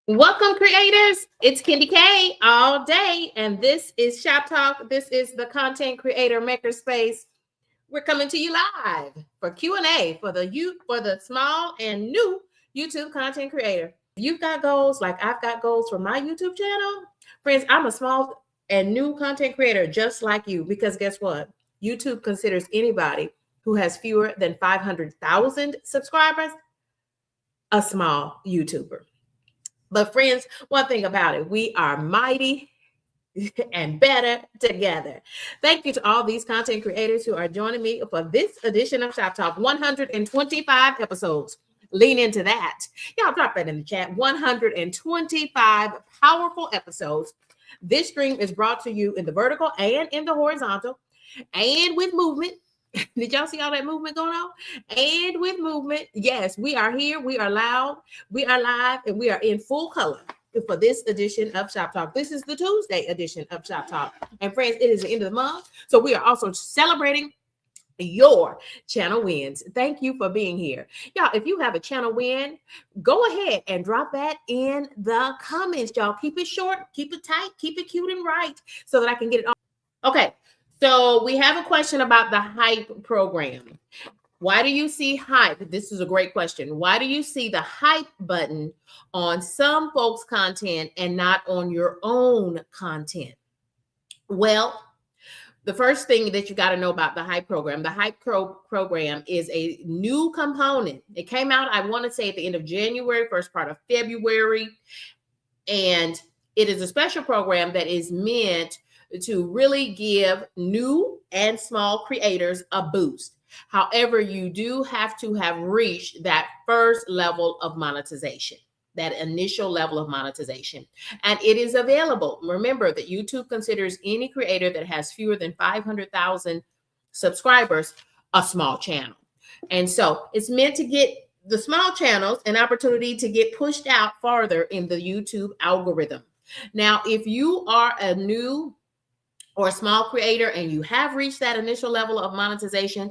Welcome, creators. It's KendyK all day, and this is Shop Talk. This is the Content Creator Makerspace. We're coming to you live for Q&A for the small and new YouTube content creator. You've got goals like I've got goals for my YouTube channel. Friends, I'm a small and new content creator just like you, because guess what? YouTube considers anybody who has fewer than 500,000 subscribers a small YouTuber. But friends, one thing about it, we are mighty and better together. Thank you to all these content creators who are joining me for this edition of Shop Talk. 125 episodes. Lean into that. Y'all drop that in the chat. 125 powerful episodes. This stream is brought to you in the vertical and in the horizontal and with movement. Did y'all see all that movement going on? And with movement, yes, we are here. We are loud. We are live, and we are in full color for this edition of Shop Talk. This is the Tuesday edition of Shop Talk. And friends, it is the end of the month. So we are also celebrating your channel wins. Thank you for being here. Y'all, if you have a channel win, go ahead and drop that in the comments, y'all. Keep it short, keep it tight, keep it cute and right so that I can get it on. Okay. So we have a question about the hype program. Why do you see hype? This is a great question. Why do you see the hype button on some folks' content and not on your own content? Well, the first thing that you got to know about the hype program, the hype program is a new component. It came out, I want to say, at the end of January, first part of February. And it is a special program that is meant to really give new and small creators a boost. However, you do have to have reached that first level of monetization, that initial level of monetization. And it is available. Remember that YouTube considers any creator that has fewer than 500,000 subscribers a small channel. And so it's meant to get the small channels an opportunity to get pushed out farther in the YouTube algorithm. Now, if you are a new or a small creator and you have reached that initial level of monetization,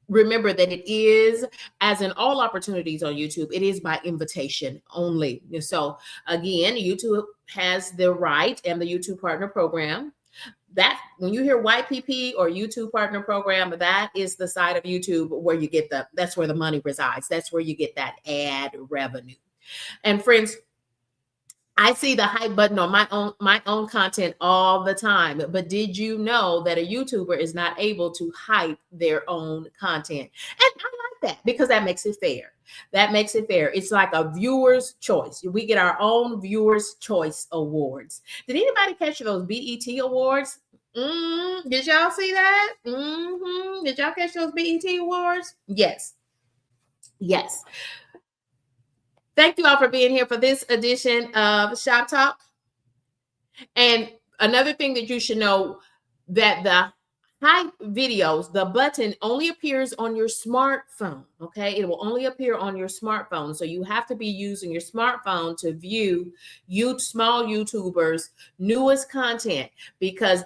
remember that it is, as in all opportunities on YouTube, it is by invitation only. So again, YouTube has the right, and the YouTube Partner Program, that when you hear YPP or YouTube Partner Program, that is the side of YouTube where you get that's where the money resides. That's where you get that ad revenue. And friends, I see the hype button on my own content all the time. But did you know that a YouTuber is not able to hype their own content? And I like that because that makes it fair. That makes it fair. It's like a viewer's choice. We get our own viewer's choice awards. Did anybody catch those BET awards? Did y'all see that? Did y'all catch those BET awards? Yes. Yes. Thank you all for being here for this edition of Shop Talk. And another thing that you should know, that the hype videos, the button only appears on your smartphone, okay? It will only appear on your smartphone. So you have to be using your smartphone to view small YouTubers' newest content, because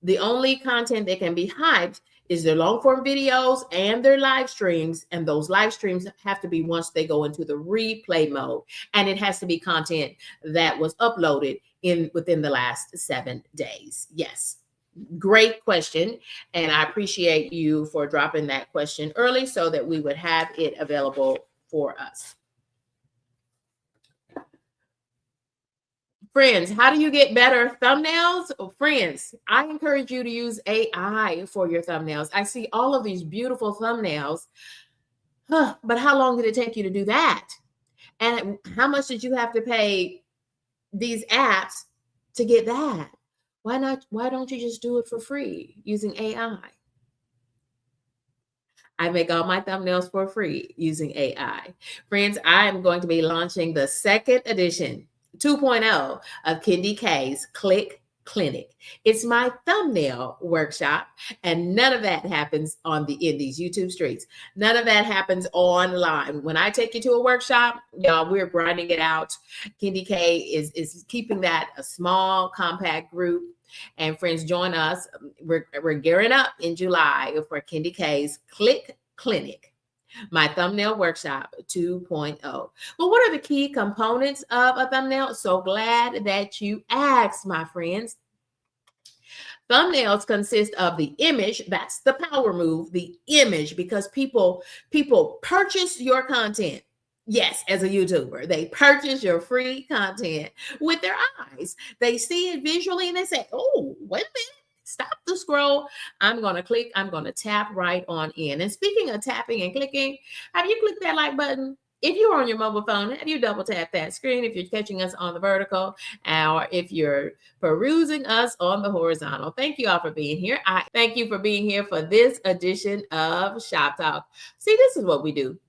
the only content that can be hyped is their long form videos and their live streams. And those live streams have to be once they go into the replay mode. And it has to be content that was uploaded within the last 7 days. Yes. Great question. And I appreciate you for dropping that question early so that we would have it available for us. Friends, how do you get better thumbnails? Oh, friends, I encourage you to use AI for your thumbnails. I see all of these beautiful thumbnails, but how long did it take you to do that? And how much did you have to pay these apps to get that? Why not? Why don't you just do it for free using AI? I make all my thumbnails for free using AI. Friends, I am going to be launching the second edition 2.0 of KendyK's Click Clinic. It's my thumbnail workshop, and none of that happens in these YouTube streets. None of that happens online. When I take you to a workshop, y'all, we're grinding it out. KendyK is keeping that a small, compact group. And friends, join us. We're gearing up in July for KendyK's Click Clinic. my thumbnail workshop 2.0. Well, what are the key components of a thumbnail? So glad that you asked, my friends. Thumbnails consist of the image. That's the power move, the image, because people purchase your content. Yes, as a YouTuber, they purchase your free content with their eyes. They see it visually and they say, oh, wait a minute. Stop the scroll. I'm going to click. I'm going to tap right on in. And speaking of tapping and clicking, have you clicked that like button? If you're on your mobile phone, have you double tap that screen if you're catching us on the vertical, or if you're perusing us on the horizontal? Thank you all for being here. I thank you for being here for this edition of Shop Talk. See, this is what we do.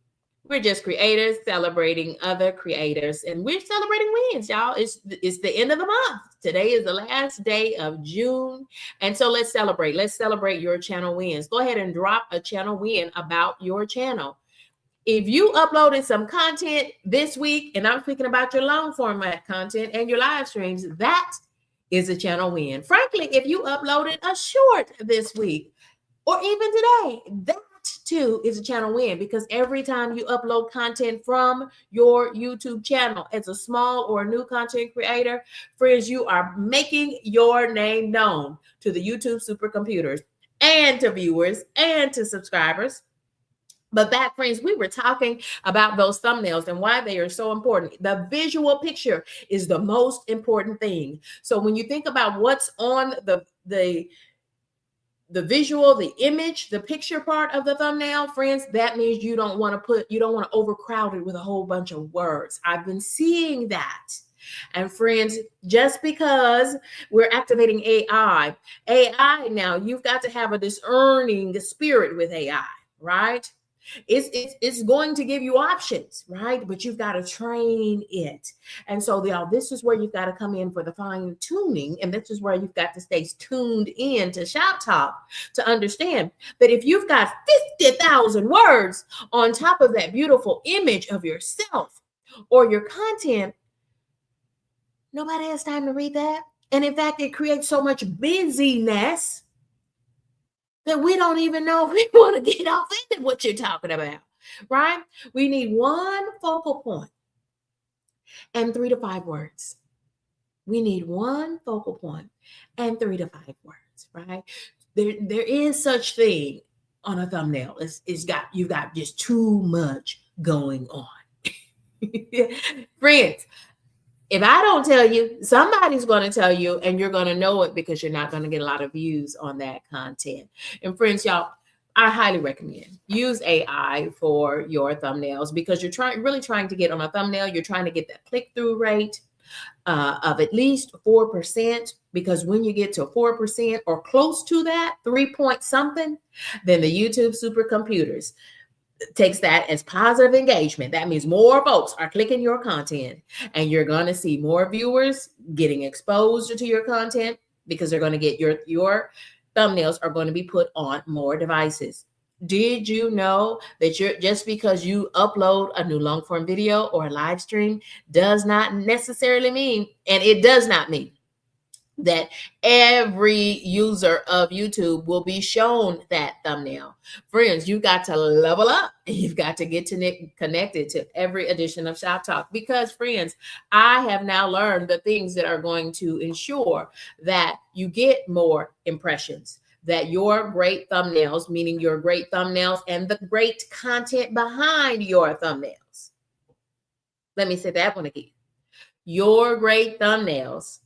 We're just creators celebrating other creators, and we're celebrating wins, y'all. It's the end of the month. Today is the last day of June, and so let's celebrate. Let's celebrate your channel wins. Go ahead and drop a channel win about your channel. If you uploaded some content this week, and I'm speaking about your long format content and your live streams, that is a channel win. Frankly, if you uploaded a short this week or even today, that too is a channel win, because every time you upload content from your YouTube channel as a small or a new content creator, friends, you are making your name known to the YouTube supercomputers and to viewers and to subscribers. But back, friends, we were talking about those thumbnails and why they are so important. The visual picture is the most important thing. So when you think about what's on the visual, the image, the picture part of the thumbnail, friends, that means you don't want to overcrowd it with a whole bunch of words. I've been seeing that. And friends, just because we're activating AI now, you've got to have a discerning spirit with AI, right? It's going to give you options, right? But you've got to train it. And so this is where you've got to come in for the fine tuning. And this is where you've got to stay tuned in to Shop Talk to understand that if you've got 50,000 words on top of that beautiful image of yourself or your content, nobody has time to read that. And in fact, it creates so much busyness that we don't even know if we want to get off into what you're talking about, right? We need one focal point and 3 to 5 words. We need one focal point and 3 to 5 words, right? There is such thing on a thumbnail. You've got just too much going on. Friends, if I don't tell you, somebody's going to tell you, and you're going to know it because you're not going to get a lot of views on that content. And friends, y'all, I highly recommend use AI for your thumbnails, because you're really trying to get on a thumbnail. You're trying to get that click-through rate of at least 4%, because when you get to 4% or close to that, 3 point something, then the YouTube supercomputers takes that as positive engagement. That means more folks are clicking your content, and you're going to see more viewers getting exposed to your content, because they're going to get your thumbnails are going to be put on more devices. Did you know that just because you upload a new long form video or a live stream does not necessarily mean, and it does not mean, that every user of YouTube will be shown that thumbnail. Friends, you got to level up. You've got to get connected to every edition of Shop Talk, because friends, I have now learned the things that are going to ensure that you get more impressions, that your great thumbnails, meaning your great thumbnails and the great content behind your thumbnails. Let me say that one again. Your great thumbnails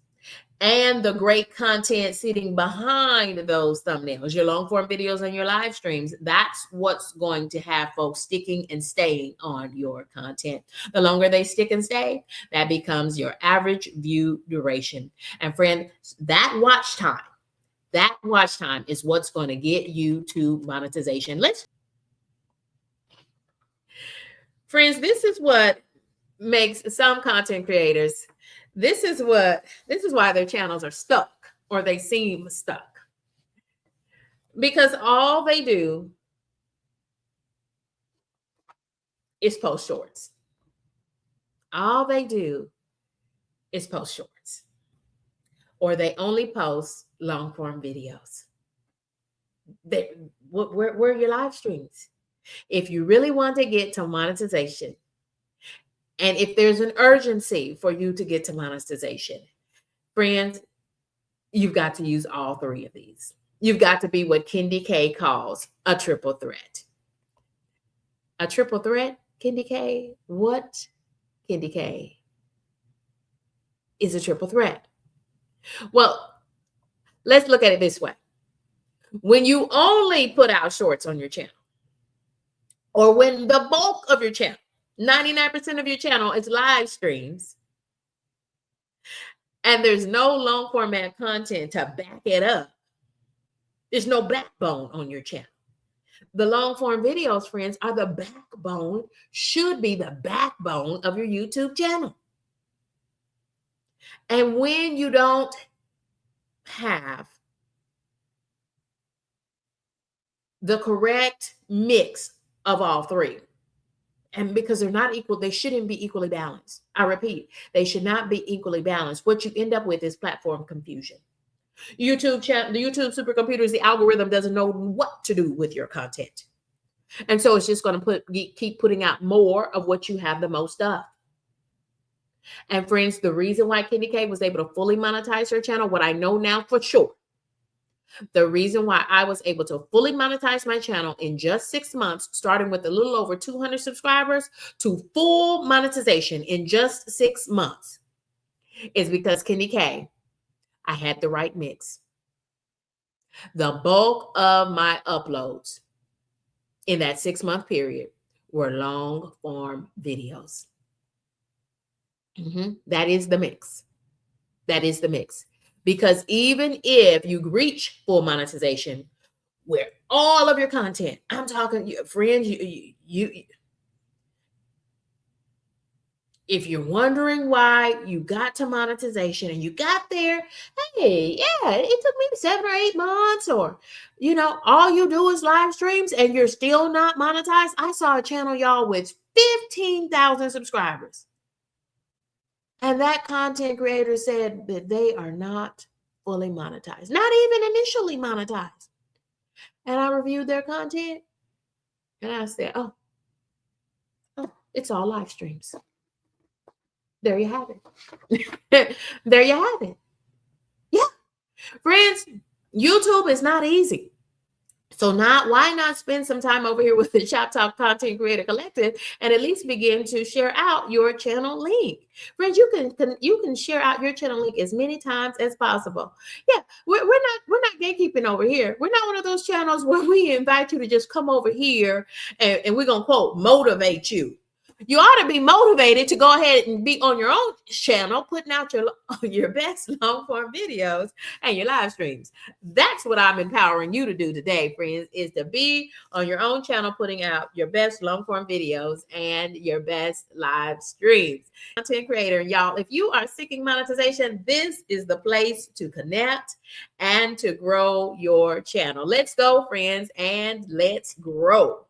and the great content sitting behind those thumbnails, your long form videos and your live streams, that's what's going to have folks sticking and staying on your content. The longer they stick and stay, that becomes your average view duration. And friend, that watch time is what's going to get you to monetization. Friends, this is what makes some content creators, this is why their channels are stuck, or they seem stuck, because all they do is post shorts. All they do is post shorts, or they only post long form videos. Where are your live streams? If you really want to get to monetization, and if there's an urgency for you to get to monetization, friends, you've got to use all three of these. You've got to be what KendyK calls a triple threat. A triple threat, KendyK? What, KendyK, is a triple threat? Well, let's look at it this way. When you only put out shorts on your channel, or when the bulk of your channel, 99% of your channel is live streams, and there's no long format content to back it up, there's no backbone on your channel. The long form videos, friends, are the backbone, should be the backbone of your YouTube channel. And when you don't have the correct mix of all three, and because they're not equal, they shouldn't be equally balanced. I repeat, they should not be equally balanced. What you end up with is platform confusion. The YouTube supercomputer, the algorithm doesn't know what to do with your content. And so it's just going to keep putting out more of what you have the most of. And friends, the reason why KendyK was able to fully monetize her channel, what I know now for sure, the reason why I was able to fully monetize my channel in just 6 months, starting with a little over 200 subscribers to full monetization in just 6 months, is because KendyK, I had the right mix. The bulk of my uploads in that 6-month period were long form videos. That is the mix. That is the mix. Because even if you reach full monetization, where all of your content, I'm talking, friends, if you're wondering why you got to monetization and you got there, hey, yeah, it took me 7 or 8 months, or, all you do is live streams and you're still not monetized. I saw a channel, y'all, with 15,000 subscribers. And that content creator said that they are not fully monetized, not even initially monetized. And I reviewed their content and I said, oh, it's all live streams. There you have it. There you have it. Yeah. Friends, YouTube is not easy. So why not spend some time over here with the Shop Talk Content Creator Collective and at least begin to share out your channel link. Friends, you can share out your channel link as many times as possible. Yeah, we're not gatekeeping over here. We're not one of those channels where we invite you to just come over here and we're gonna quote motivate you. You ought to be motivated to go ahead and be on your own channel, putting out your best long form videos and your live streams. That's what I'm empowering you to do today, friends, is to be on your own channel, putting out your best long form videos and your best live streams. Content creator, y'all, if you are seeking monetization, this is the place to connect and to grow your channel. Let's go, friends, and let's grow.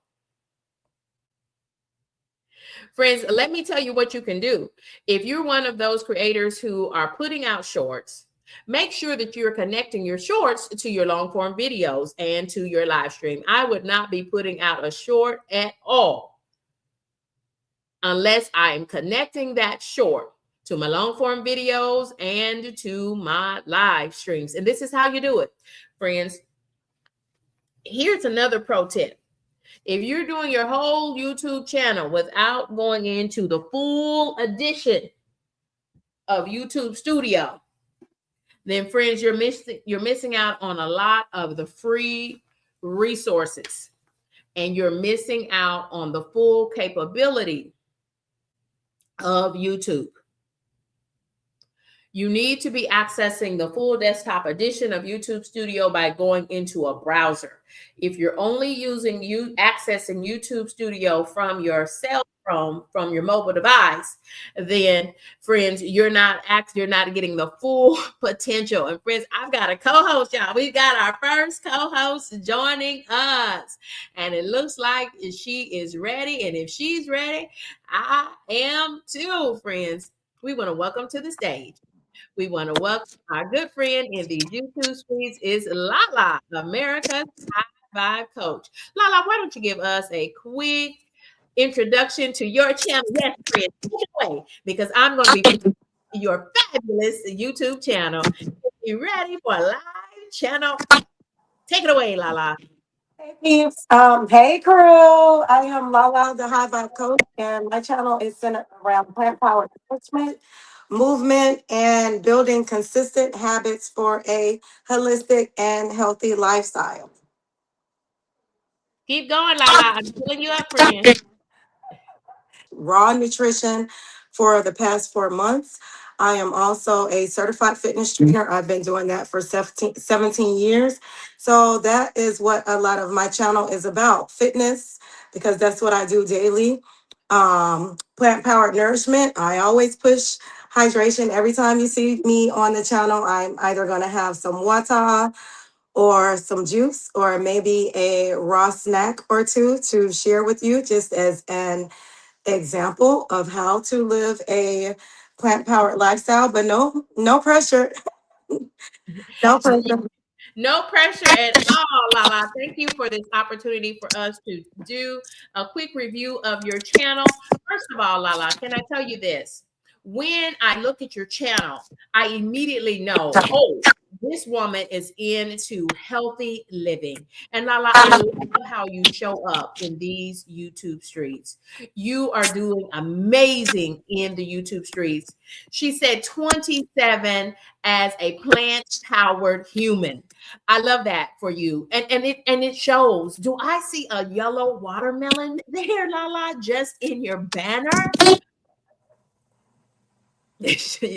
Friends, let me tell you what you can do. If you're one of those creators who are putting out shorts, make sure that you're connecting your shorts to your long form videos and to your live stream. I would not be putting out a short at all unless I am connecting that short to my long form videos and to my live streams. And this is how you do it, friends. Here's another pro tip. If you're doing your whole YouTube channel without going into the full edition of YouTube Studio, then friends, you're missing out on a lot of the free resources, and you're missing out on the full capability of YouTube. You need to be accessing the full desktop edition of YouTube Studio by going into a browser. If you're only accessing YouTube Studio from your cell phone, from your mobile device, then friends, you're not getting the full potential. And friends, I've got a co-host, y'all. We've got our first co-host joining us, and it looks like she is ready. And if she's ready, I am too, friends. We want to welcome to the stage. We want to welcome our good friend in the YouTube streets is Lala, America's Vibe Coach. Lala, why don't you give us a quick introduction to your channel? Yes, friends, take it away because I'm going to be your fabulous YouTube channel. You ready for a live channel? Take it away, Lala. Hey peeps, hey crew. I am Lala, the High Vibe Coach, and my channel is centered around plant power enrichment, movement, and building consistent habits for a holistic and healthy lifestyle. Keep going, Lala. I'm pulling you up, friend. Raw nutrition for the past 4 months. I am also a certified fitness trainer. I've been doing that for 17 years. So that is what a lot of my channel is about, fitness, because that's what I do daily. Plant powered nourishment. I always push hydration. Every time you see me on the channel, I'm either going to have some water or some juice or maybe a raw snack or two to share with you just as an example of how to live a plant powered lifestyle, but no pressure. No pressure. No pressure at all, Lala. Thank you for this opportunity for us to do a quick review of your channel. First of all, Lala, can I tell you this? When I look at your channel, I immediately know, oh, this woman is into healthy living. And Lala, I love how you show up in these YouTube streets. You are doing amazing in the YouTube streets. She said 27 as a plant-powered human. I love that for you. And it shows. Do I see a yellow watermelon there, Lala, just in your banner?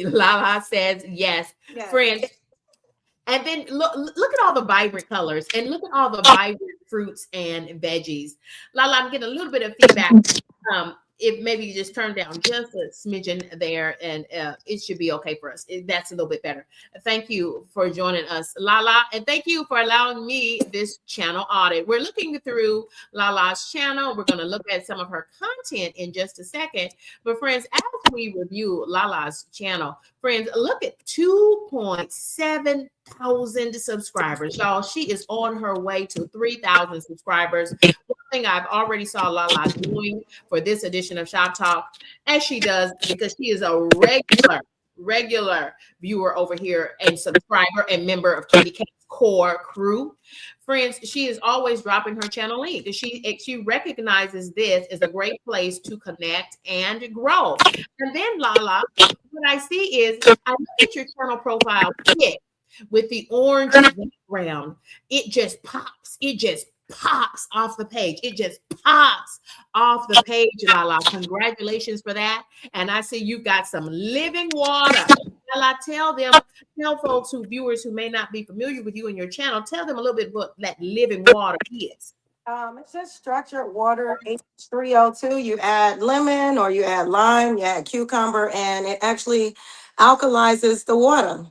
Lala says yes. Yes. Friends. And then look at all the vibrant colors and look at all the vibrant fruits and veggies. Lala, I'm getting a little bit of feedback. If maybe you just turn down just a smidgen there and it should be okay for us. That's a little bit better. Thank you for joining us, Lala. And thank you for allowing me this channel audit. We're looking through Lala's channel. We're going to look at some of her content in just a second. But friends, as we review Lala's channel, friends, look at 2.7 thousand subscribers, y'all. She is on her way to 3,000 subscribers. One thing I've already saw Lala doing for this edition of Shop Talk, as she does because she is a regular viewer over here and subscriber and member of KendyK's core crew. Friends, she is always dropping her channel link. She recognizes this as a great place to connect and grow. And then Lala, what I see is I look at your channel profile pic with the orange background. It just pops. It just pops off the page. It just pops off the page, Lala. Congratulations for that. And I see you got some living water. Lala, tell folks viewers who may not be familiar with you and your channel, tell them a little bit what that living water is. It's just structured water, H3O2. You add lemon or you add lime, you add cucumber, and it actually alkalizes the water.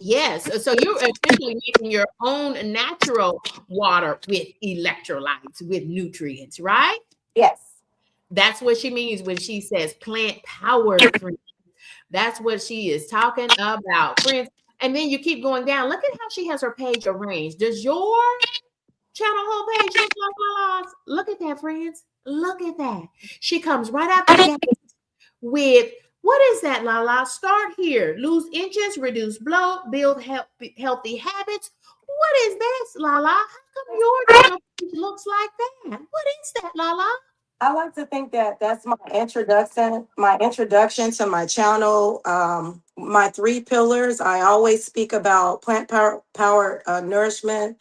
Yes. So you're essentially making your own natural water with electrolytes, with nutrients, right? Yes. That's what she means when she says plant powered. That's what she is talking about, friends. And then you keep going down. Look at how she has her page arranged. Does your channel homepage look like Lala's? Look at that, friends. Look at that. She comes right out the gate with, what is that, Lala? Start here. Lose inches, reduce bloat, build healthy habits. What is this, Lala? How come your channel looks like that? What is that, Lala? I like to think that that's my introduction to my channel. My 3 pillars. I always speak about plant power nourishment,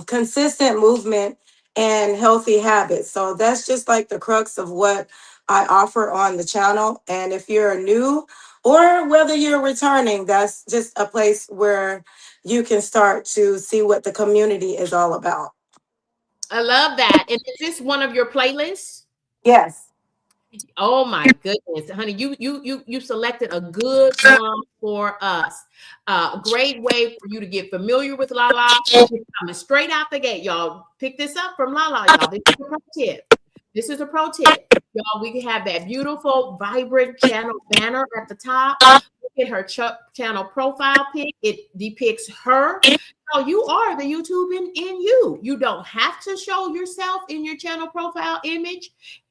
consistent movement, and healthy habits. So that's just like the crux of what I offer on the channel. And if you're new or whether you're returning, that's just a place where you can start to see what the community is all about. I love that. And is this one of your playlists? Yes. Oh my goodness, honey, you selected a good one for us. A great way for you to get familiar with Lala. Coming straight out the gate, y'all. Pick this up from Lala, y'all. This is a pro tip. This is a pro tip, y'all. We can have that beautiful, vibrant channel banner at the top. Look at her channel profile pic. It depicts her Oh, you are the YouTube in you. You don't have to show yourself in your channel profile image.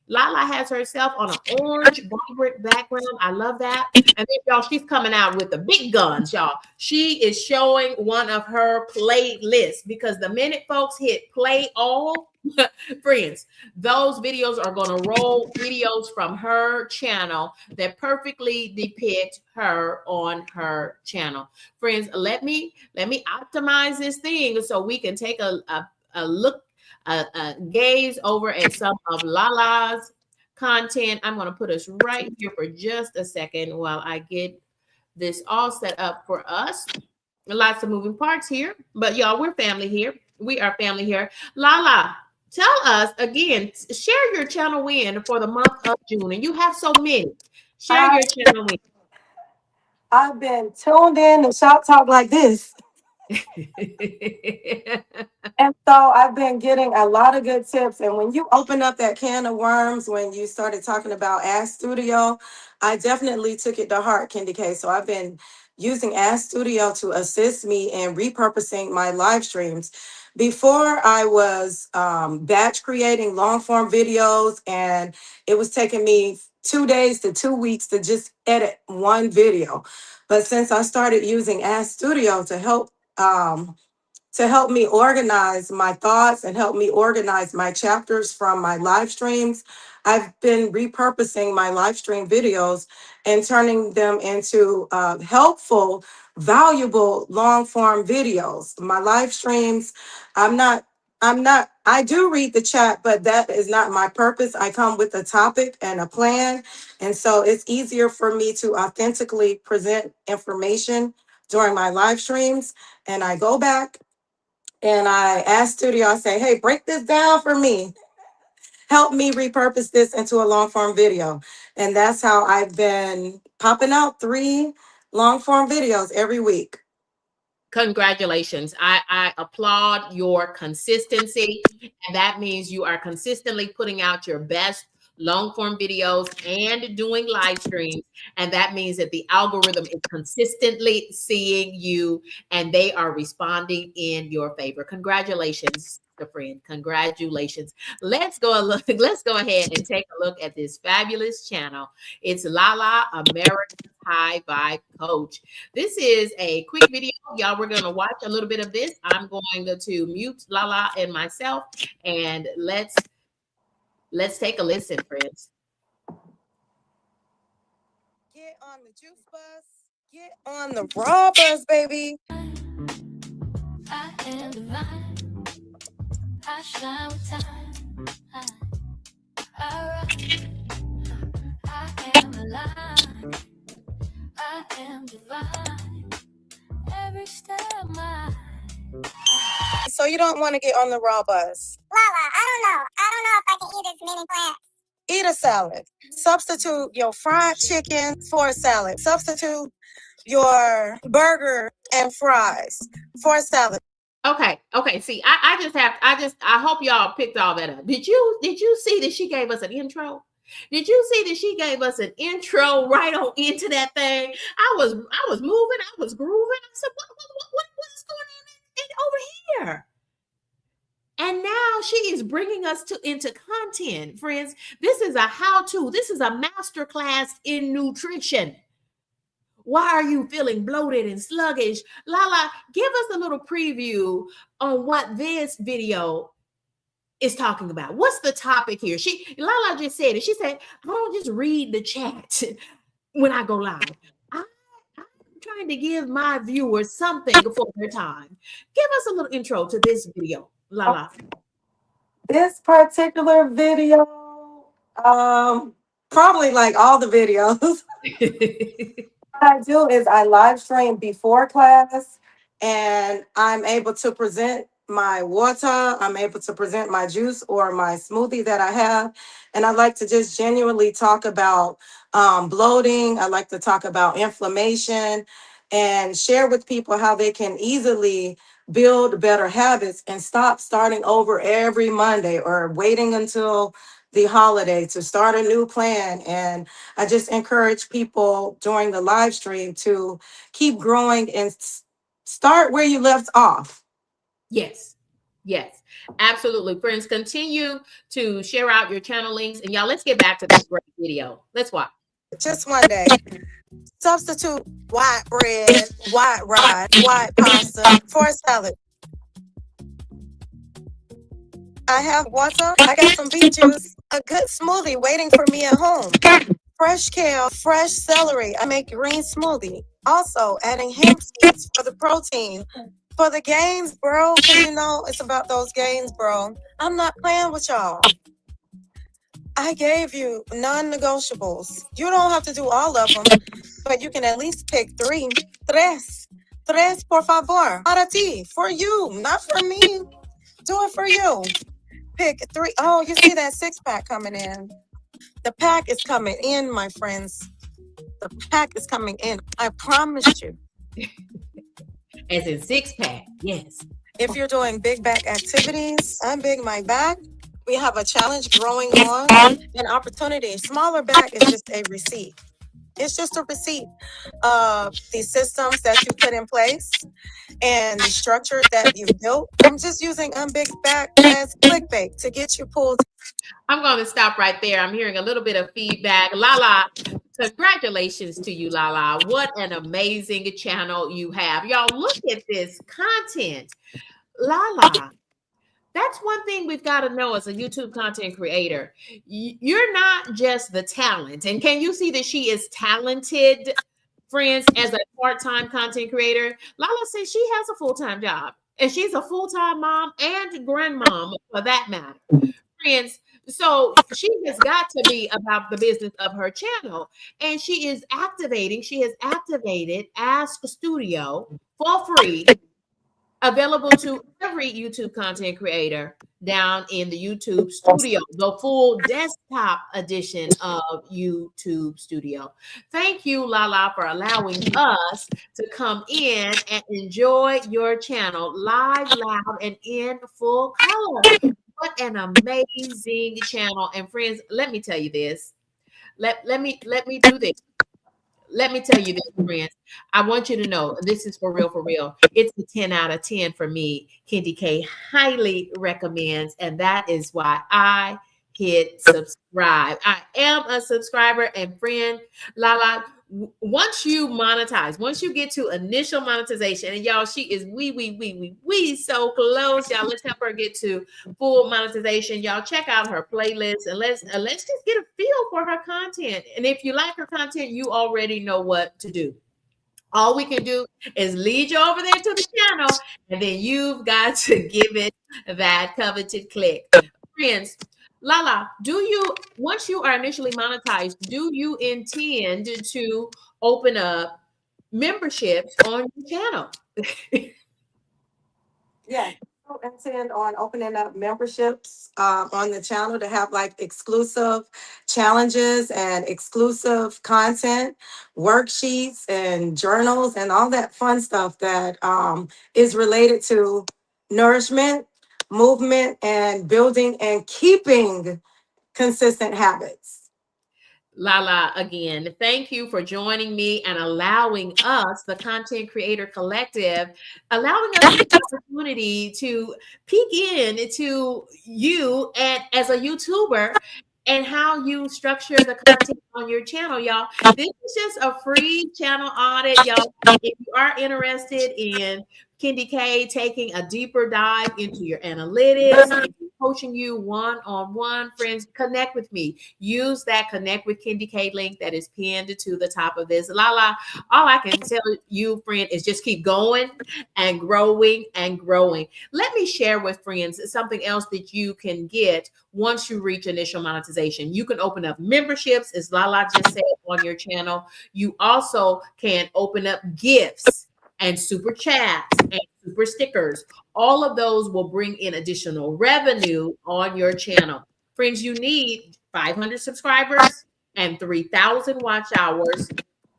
Lala has herself on an orange vibrant background. I love that. And then, y'all, she's coming out with the big guns, y'all. She is showing one of her playlists because the minute folks hit play all, friends, those videos are going to roll videos from her channel that perfectly depict her on her channel. Friends, let me optimize this thing so we can take a look, a gaze over at some of Lala's content. I'm going to put us right here for just a second while I get this all set up for us. Lots of moving parts here, but y'all, we're family here. We are family here. Lala, tell us again, share your channel win for the month of June. And you have so many. Share I, your channel win. I've been tuned in to Shop Talk like this. And so I've been getting a lot of good tips. And when you open up that can of worms, when you started talking about Ask Studio, I definitely took it to heart, KendyK. So I've been using Ask Studio to assist me in repurposing my live streams. Before I was batch creating long form videos, and it was taking me 2 days to 2 weeks to just edit one video. But since I started using Ask Studio to help me organize my thoughts and help me organize my chapters from my live streams, I've been repurposing my live stream videos and turning them into helpful, valuable long form videos. My live streams, I'm not, I do read the chat, but that is not my purpose. I come with a topic and a plan. And so it's easier for me to authentically present information during my live streams. And I go back and I asked Studio, I say, hey, break this down for me. Help me repurpose this into a long form video. And that's how I've been popping out 3 long form videos every week. Congratulations. I applaud your consistency. And that means you are consistently putting out your best long form videos and doing live streams. And that means that the algorithm is consistently seeing you and they are responding in your favor. Congratulations, friend. Congratulations. Let's go look. Let's go ahead and take a look at this fabulous channel. It's Lala, America's High Vibe Coach. This is a quick video. Y'all, we're going to watch a little bit of this. I'm going to mute Lala and myself, and let's take a listen, friends. Get on the juice bus. Get on the raw bus, baby. I am divine. I shine with time. I am alive. I am divine. Every step mine. So you don't want to get on the raw bus. Lala, I don't know. I don't know if I can eat as many plants. Eat a salad. Substitute your fried chicken for a salad. Substitute your burger and fries for a salad. Okay. See, I hope y'all picked all that up. Did you see that she gave us an intro? Did you see that she gave us an intro right on into that thing? I was moving, I was grooving. I said, what is going on over here? And now she is bringing us into content, friends. This is a how-to. This is a masterclass in nutrition. Why are you feeling bloated and sluggish? Lala, give us a little preview on what this video is talking about. What's the topic here? Lala just said it. She said, I don't just read the chat when I go live. I'm trying to give my viewers something for their time. Give us a little intro to this video, Lala. This particular video, probably like all the videos. What I do is I live stream before class, and I'm able to present my water, I'm able to present my juice or my smoothie that I have. And I like to just genuinely talk about bloating. I like to talk about inflammation and share with people how they can easily build better habits and stop starting over every Monday or waiting until the holiday to start a new plan. And I just encourage people during the live stream to keep growing and start where you left off. Yes. Yes, absolutely. Friends, continue to share out your channel links. And y'all, let's get back to this great video. Let's watch. Just one day. Substitute white bread, white rice, white pasta for a salad. I have water. I got some beet juice. A good smoothie waiting for me at home. Fresh kale, fresh celery. I make green smoothie. Also adding hemp seeds for the protein. For the gains, bro, because you know it's about those gains, bro. I'm not playing with y'all. I gave you non-negotiables. You don't have to do all of them, but you can at least pick three. Tres. Tres, por favor. Para ti. For you, not for me. Do it for you. Pick three. Oh, you see that six-pack coming in. The pack is coming in, my friends. The pack is coming in. I promise you. As in six-pack, yes. If you're doing big back activities, I'm big my back. We have a challenge growing on, an opportunity. Smaller back is just a receipt. It's just a receipt of the systems that you put in place and the structure that you've built. I'm just using big back as clickbait to get you pulled. I'm going to stop right there. I'm hearing a little bit of feedback. Lala, congratulations to you, Lala. What an amazing channel you have. Y'all, look at this content. Lala, that's one thing we've got to know as a YouTube content creator. You're not just the talent. And can you see that she is talented, friends, as a part-time content creator? Lala says she has a full-time job. And she's a full-time mom and grandmom for that matter. Friends, so she has got to be about the business of her channel. And she has activated Ask Studio for free, available to every YouTube content creator down in the YouTube Studio, the full desktop edition of YouTube Studio. Thank you, Lala, for allowing us to come in and enjoy your channel live, loud, and in full color. What an amazing channel. And friends, let me tell you this. Let me do this. Let me tell you this, friends. I want you to know this is for real, for real. It's a 10 out of 10 for me. KendyK highly recommends, and that is why I hit subscribe. I am a subscriber, and friend, Lala, once you monetize, once you get to initial monetization, and y'all, she is we so close. Y'all, let's help her get to full monetization. Y'all, check out her playlist and let's just get a feel for her content. And if you like her content, you already know what to do. All we can do is lead you over there to the channel, and then you've got to give it that coveted click. Friends, Lala, once you are initially monetized, do you intend to open up memberships on your channel? Yeah, I intend on opening up memberships on the channel to have like exclusive challenges and exclusive content, worksheets and journals and all that fun stuff that is related to nourishment, movement, and building and keeping consistent habits. Lala, again, thank you for joining me and allowing us, the Content Creator Collective, allowing us the opportunity to peek into you and as a YouTuber and how you structure the content on your channel, y'all. This is just a free channel audit, y'all. If you are interested in KendyK taking a deeper dive into your analytics, coaching you one-on-one, friends, connect with me. Use that Connect with KendyK link that is pinned to the top of this. Lala, all I can tell you, friend, is just keep going and growing and growing. Let me share with friends something else that you can get once you reach initial monetization. You can open up memberships, as Lala just said, on your channel. You also can open up gifts and super chats and super stickers. All of those will bring in additional revenue on your channel. Friends, you need 500 subscribers and 3,000 watch hours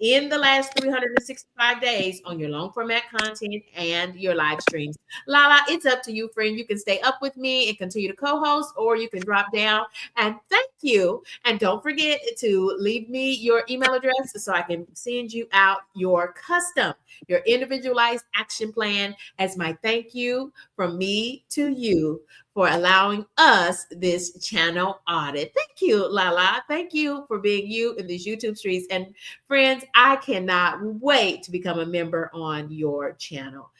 in the last 365 days on your long format content and your live streams. Lala, it's up to you, friend. You can stay up with me and continue to co-host, or you can drop down. And thank you. And don't forget to leave me your email address so I can send you out your custom, your individualized action plan as my thank you from me to you for allowing us this channel audit. Thank you, Lala. Thank you for being you in these YouTube streets. And friends, I cannot wait to become a member on your channel.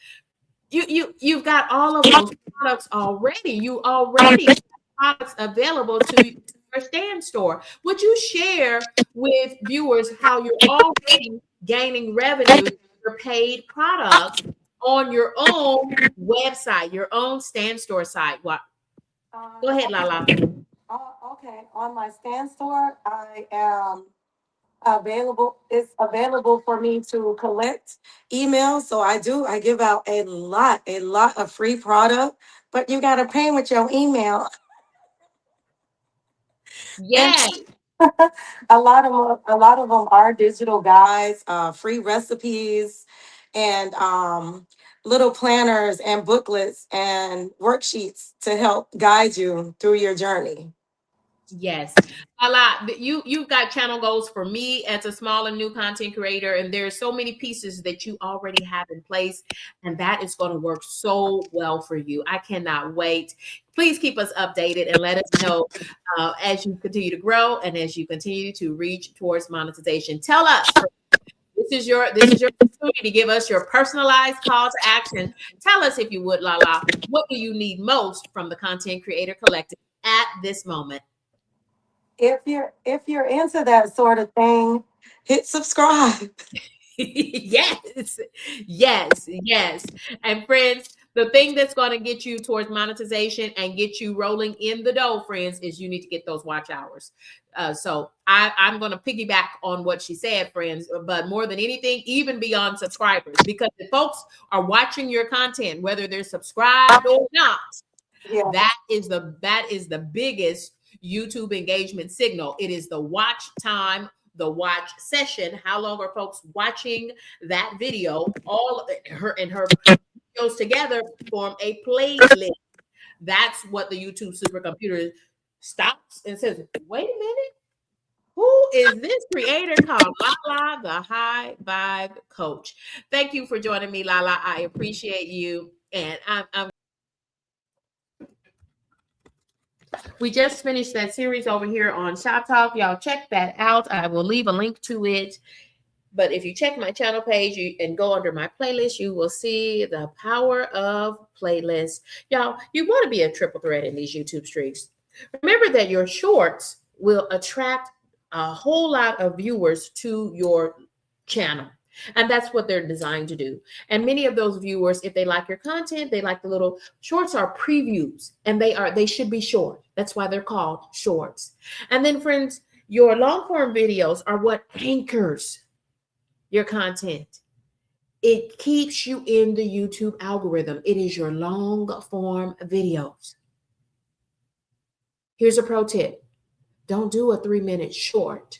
You've got all of those products already. You already have products available to your stand store. Would you share with viewers how you're already gaining revenue for paid products on your own website, your own stand store site? What? Go ahead, Lala. Okay. On my stand store, I am available. It's available for me to collect emails. So I give out a lot of free product, but you got to pay with your email. Yes. A lot of them are digital guides, free recipes, and little planners and booklets and worksheets to help guide you through your journey. Yes, a lot. But you've got channel goals for me as a small and new content creator, and there's so many pieces that you already have in place, and that is going to work so well for you. I cannot wait. Please keep us updated and let us know as you continue to grow and as you continue to reach towards monetization. Tell us. This is your opportunity to give us your personalized call to action. Tell us, if you would, Lala, what do you need most from the Content Creator Collective at this moment? If you're into that sort of thing, hit subscribe. Yes, yes. And friends, the thing that's going to get you towards monetization and get you rolling in the dough, friends, is you need to get those watch hours. So I'm going to piggyback on what she said, friends, but more than anything, even beyond subscribers, because if folks are watching your content, whether they're subscribed or not, Yeah. that is the biggest YouTube engagement signal. It is the watch time, the watch session. How long are folks watching that video? All her videos together form a playlist. That's what the YouTube supercomputer stops and says, wait a minute. Who is this creator called Lala, the High Vibe Coach? Thank you for joining me, Lala. I appreciate you. And we just finished that series over here on Shop Talk. Y'all check that out. I will leave a link to it. But if you check my channel page and go under my playlist, you will see the power of playlists. Y'all, you want to be a triple threat in these YouTube streaks. Remember that your shorts will attract a whole lot of viewers to your channel. And that's what they're designed to do. And many of those viewers, if they like your content, they like the little shorts are previews, and they should be short. That's why they're called shorts. And then, friends, your long form videos are what anchors your content. It keeps you in the YouTube algorithm. It is your long form videos. Here's a pro tip. Don't do a 3-minute short.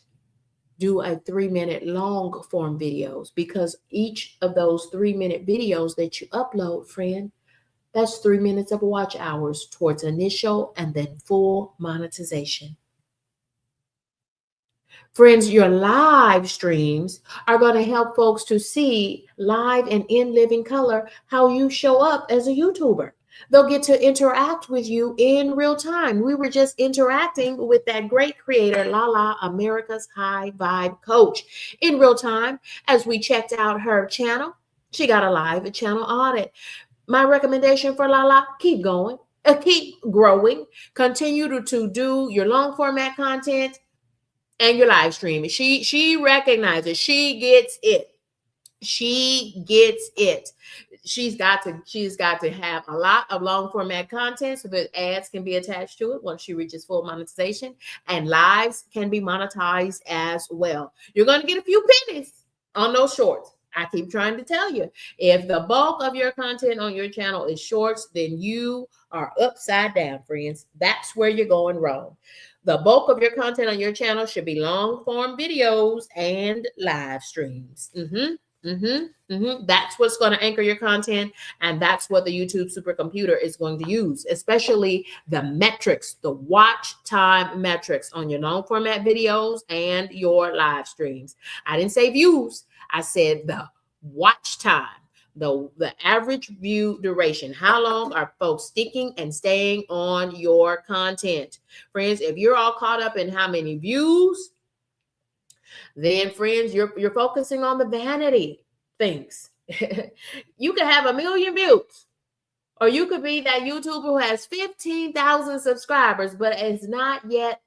Do a 3-minute long form videos, because each of those 3-minute videos that you upload, friend, that's 3 minutes of watch hours towards initial and then full monetization. Friends, your live streams are going to help folks to see live and in living color how you show up as a YouTuber. They'll get to interact with you in real time. We were just interacting with that great creator, Lala, America's High Vibe Coach, in real time as we checked out her channel. She got a live channel audit. My recommendation for Lala, keep going, keep growing, continue to do your long format content and your live streaming. She recognizes, she gets it. She gets it. She's got to have a lot of long format content so that ads can be attached to it once she reaches full monetization, and lives can be monetized as well. You're going to get a few pennies on those shorts. I keep trying to tell you, if the bulk of your content on your channel is shorts, then you are upside down, friends. That's where you're going wrong. The bulk of your content on your channel should be long form videos and live streams. That's what's going to anchor your content. And that's what the YouTube supercomputer is going to use, especially the metrics, the watch time metrics on your long format videos and your live streams. I didn't say views. I said the watch time. The average view duration. How long are folks sticking and staying on your content? Friends, if you're all caught up in how many views, then friends, you're focusing on the vanity things. You could have 1 million views, or you could be that YouTuber who has 15,000 subscribers, but has not yet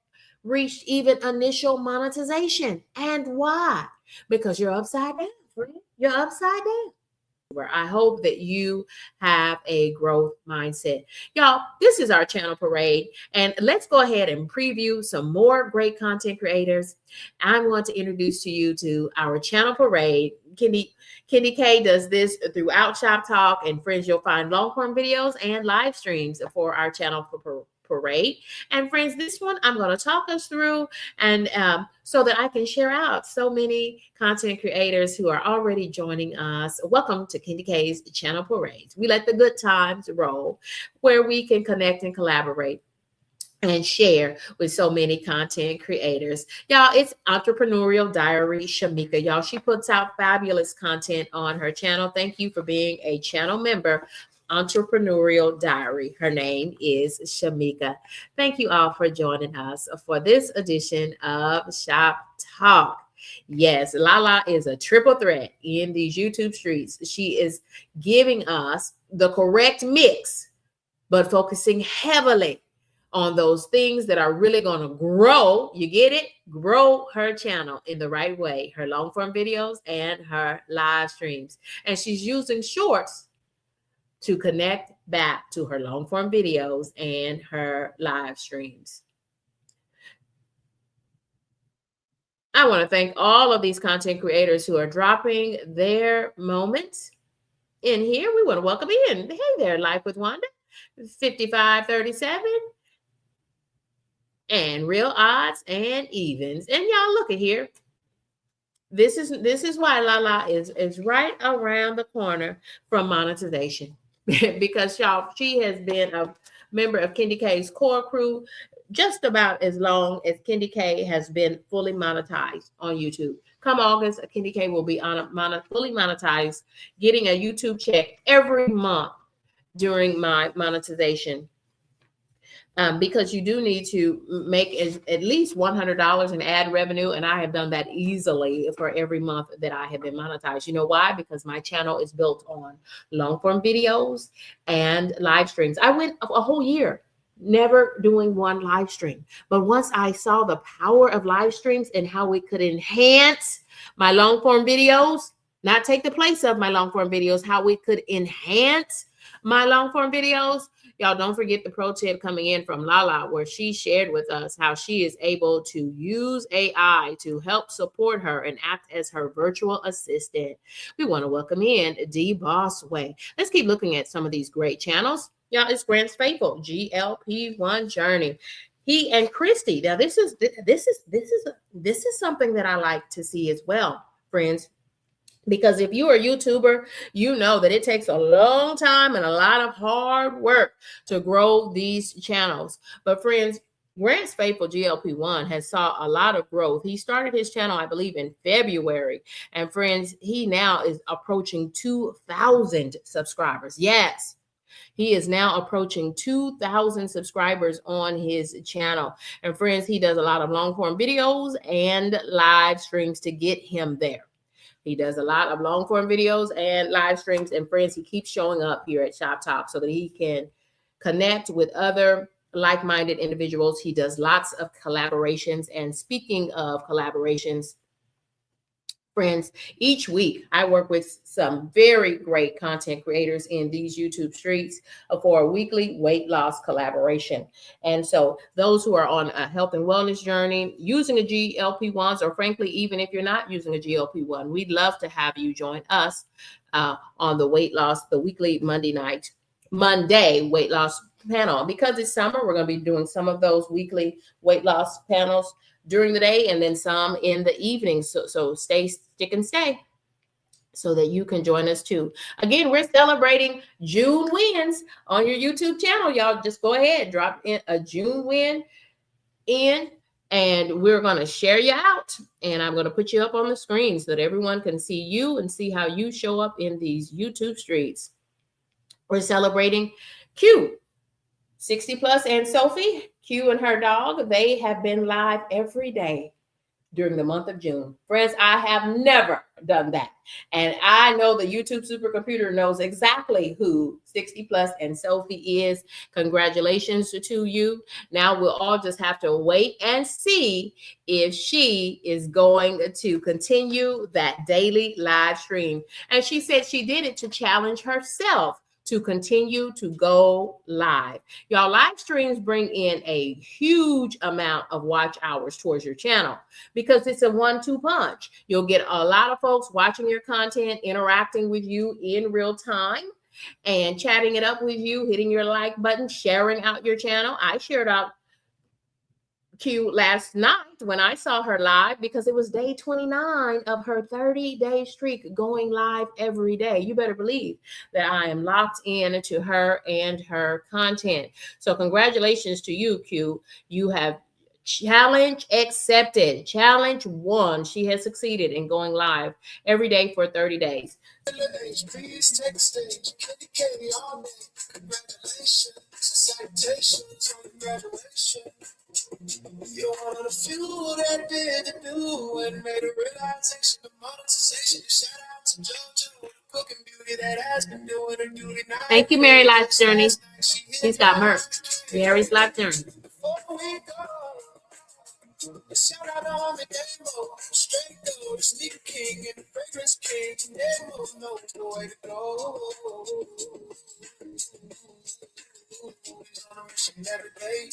reached even initial monetization. And why? Because you're upside down, friend. You're upside down. I hope that you have a growth mindset. Y'all, this is our channel parade, and let's go ahead and preview some more great content creators. I want to introduce to you to our channel parade. KendyK does this throughout Shop Talk, and friends, you'll find long form videos and live streams for our channel parade. And friends, this one I'm going to talk us through, and so that I can share out so many content creators who are already joining us. Welcome to KendyK's channel parades. We let the good times roll, where we can connect and collaborate and share with so many content creators. Y'all, it's Entrepreneurial Diary Shamika. Y'all, she puts out fabulous content on her channel. Thank you for being a channel member. Entrepreneurial Diary. Her name is Shamika. Thank you all for joining us for this edition of Shop Talk. Yes, Lala is a triple threat in these YouTube streets. She is giving us the correct mix, but focusing heavily on those things that are really going to grow. You get it? Grow her channel in the right way. Her long form videos and her live streams. And she's using shorts to connect back to her long form videos and her live streams. I want to thank all of these content creators who are dropping their moments in here. We want to welcome in. Hey there, Life with Wanda, 5537, and Real Odds and Evens. And y'all look at here. This is why Lala is right around the corner from monetization. Because y'all, she has been a member of KendyK's core crew just about as long as KendyK has been fully monetized on YouTube. Come August, KendyK will be fully monetized, getting a YouTube check every month during my monetization. Because you do need to make at least $100 in ad revenue. And I have done that easily for every month that I have been monetized. You know why? Because my channel is built on long form videos and live streams. I went a whole year never doing one live stream. But once I saw the power of live streams and how it could enhance my long form videos, not take the place of my long form videos, how we could enhance my long form videos. Y'all, don't forget the pro tip coming in from Lala, where she shared with us how she is able to use AI to help support her and act as her virtual assistant. We want to welcome in D Boss Way. Let's keep looking at some of these great channels. Y'all, it's Grant's Faithful, GLP1 Journey. He and Christy. Now, this is something that I like to see as well, friends. Because if you're a YouTuber, you know that it takes a long time and a lot of hard work to grow these channels. But friends, Grant's Faithful GLP1 has saw a lot of growth. He started his channel, I believe, in February. And friends, he now is approaching 2,000 subscribers. Yes, he is now approaching 2,000 subscribers on his channel. And friends, he does a lot of long form videos and live streams to get him there. He does a lot of long form videos and live streams. And friends, he keeps showing up here at Shop Talk so that he can connect with other like-minded individuals. He does lots of collaborations. And speaking of collaborations, friends, each week I work with some very great content creators in these YouTube streets for a weekly weight loss collaboration. And so those who are on a health and wellness journey using a GLP-1s, or frankly, even if you're not using a GLP-1, we'd love to have you join us on the weight loss, the weekly Monday weight loss panel. Because it's summer, we're going to be doing some of those weekly weight loss panels during the day and then some in the evening. So stick and stay so that you can join us too. Again, we're celebrating June wins on your YouTube channel. Y'all just go ahead, drop in a June win in, and we're going to share you out. And I'm going to put you up on the screen so that everyone can see you and see how you show up in these YouTube streets. We're celebrating Q, 60 plus, and Sophie. Q and her dog, they have been live every day during the month of June. Friends, I have never done that. And I know the YouTube supercomputer knows exactly who 60 plus and Sophie is. Congratulations to you. Now we'll all just have to wait and see if she is going to continue that daily live stream. And she said she did it to challenge herself to continue to go live. Y'all, live streams bring in a huge amount of watch hours towards your channel because it's a 1-2 punch. You'll get a lot of folks watching your content, interacting with you in real time, and chatting it up with you, hitting your like button, sharing out your channel. I shared out Q last night when I saw her live because it was day 29 of her 30-day streak going live every day. You better believe that I am locked in to her and her content. So congratulations to you, Q. You have challenge accepted. Challenge 1. She has succeeded in going live every day for 30 days. Please take the stage. KendyK all day. Congratulations. Citations on graduation. You're one of the few that did the do and made a realization of monetization. Shout out to JoJo, cooking beauty that has been doing her duty night. Thank you, Mary Life's Journey. She's got Merc. Mary's Life Journey. Before we go, shout out on the demo. Straight though, the sneaker king and the fragrance king. Demo knows the way to go. He's on a mission every day.